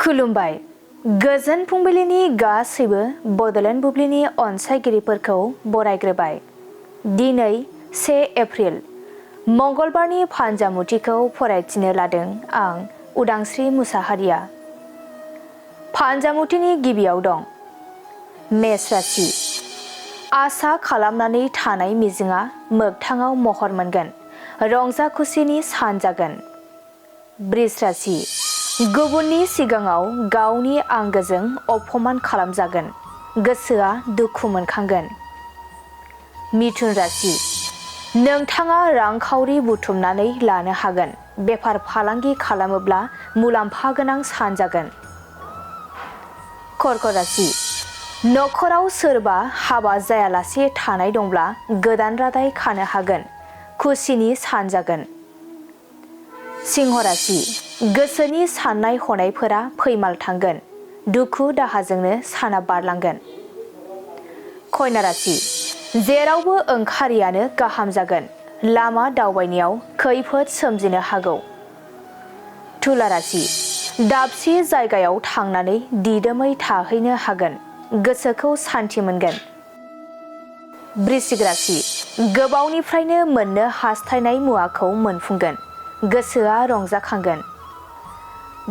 खुलुमबाय गोजोन फुंबिलिनि गासैबो बड'लेण्ड बुब्लिनि अनसायगिरिफोरखौ बरायग्रोबाय। दिनै 1 एप्रिल मंगलबारनि फानजामुथिखौ फरायथिनो लादों आं उदांस्रि मुसाहारिया। फानजामुथिनि गिबियाव दं मेष राशि। आसा खालामनानै थानाय मिजिंआ मोगथाङाव महर मोनगोन, रंजा खुसिनि सान जागोन। बृष राशि। गुबुननि सिगाङाव गावनि आंगोजों अपमान खालामजागोन, गोसोआ दुखु मोनखांगोन। मिथुन राशि। नोंथाङा रांखावरि बुथुमनानै लानो हागोन, बेफार फालांगि खालामोब्ला मुलाम्फा गोनां सान जागोन। कर्क राशि। नखराव सोरबा हाबा जायालासे थानाय दंब्ला गोदान रादाय खानो हागोन, खुसिनि सान जागोन। सिंह राशि। गोसोनि साननाय हनायफोरा फैमाल थांगोन, दुखु दाहाजोंनो साना बारलांगोन। कन्या राशि। जेरावबो ओंखारियानो गाहाम जागोन, लामा दावबायनायाव खैफोद सोमजिनो हागौ। तुला राशि। दाबसे जायगायाव थांनानै दिदोमै थाहैनो हागोन, गोसोखौ सान्थि मोनगोन। वृश्चिक राशि। गोबावनिफ्रायनो मोननो हास्थायनाय मुवाखौ मोनफुंगोन, गोसोआ रंजाखांगोन।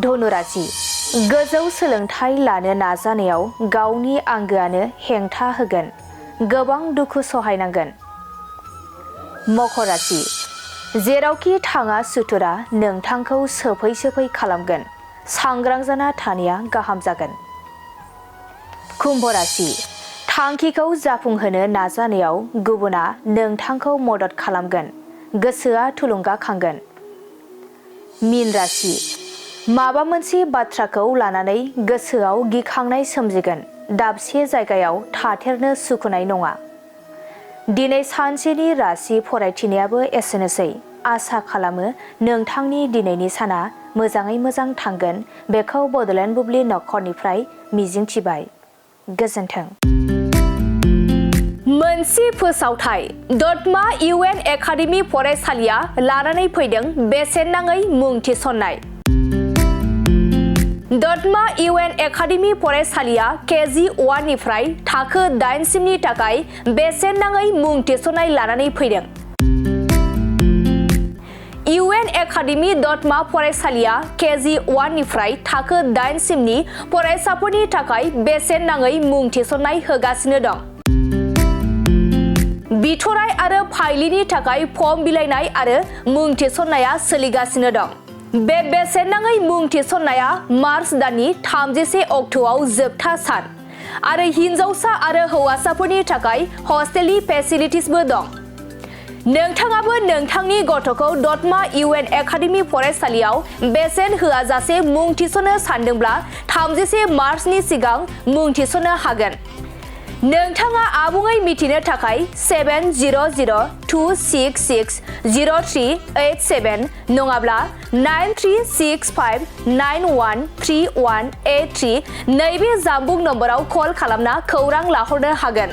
धनु राशि। गोजौ सोलोंथाइ लानो नाजानायाव गावनि आंगोआनो हेंथा होगोन, गोबां दुखु सहायनांगोन। मकर राशि। जेरावखि थाङा सुथुरा नोंथांखौ सोफै खालामगोन, सांग्रां जाना थानाया गाहाम जागोन। कुम्भ राशि। थांखिखौ जाफुंहोनो नाजानायाव गुबुना नोंथांखौ मदद खालामगोन, गोसोआ थुलुंगाखांगोन। मीन राशि। माबा मोनसे बाथ्राखौ लानानै गोसोआव गिखांनाय सोमजिगोन, दाबसे जायगायाव थाथेरनो सुखुनाय नङा। दिनै सानसेनि राशि फरायथिनायाबो एसेनोसै। आसा खालामो नोंथांनि दिनैनि साना मोजाङै मोजां थांगोन, बेखौ बड'लेण्ड बुब्लि नखरनिफ्राय मिजिंथिबाय। गोजोन्थों। मोनसे फोसावथाय दतमा UN एकाडेमि फरायसालिया लानानै फैदों बेसेन नाङै मुं थिसननाय। दतमा UN एकाडेमि फरायसालिया KG 1 निफ्राय थाखो 8 सिमनि थाखाय बेसेन नाङै मुं थिसननाय लानानै फैदों। UN एकाडेमि दतमा फरायसालिया KG 1 निफ्राय थाखो 8 सिमनि फरायसाफोरनि थाखाय बेसेन नाङै मुं थिसननाय होगासिनो दं। बिथराय आरो फाइलिनि थाखाय फर्म बिलाइनाय आरो मुं थिसननाया सोलिगासिनो दं। बे बेसेन नाङै मुं थिसननाया मार्च दाननि 31 अक्ट'आव जोबथा सान आरो हिनजावसा आरो हौवासाफोरनि थाखाय हस्टेलनि फेसिलिटिसबो दं। नोंथाङाबो नोंथांनि गथ'खौ दतमा UN एकाडेमि फरायसालियाव बेसेन होआजासे मुं थिसननो सानदोंब्ला 31 मार्चनि सिगां मुं थिसननो हागोन। नोंथाङा आबुङै मिथिनो थाखाय 7002660387 नङाब्ला 9365913183 नैबे जानबुं नम्बराव कल खालामना खौरां लाहरनो हागोन।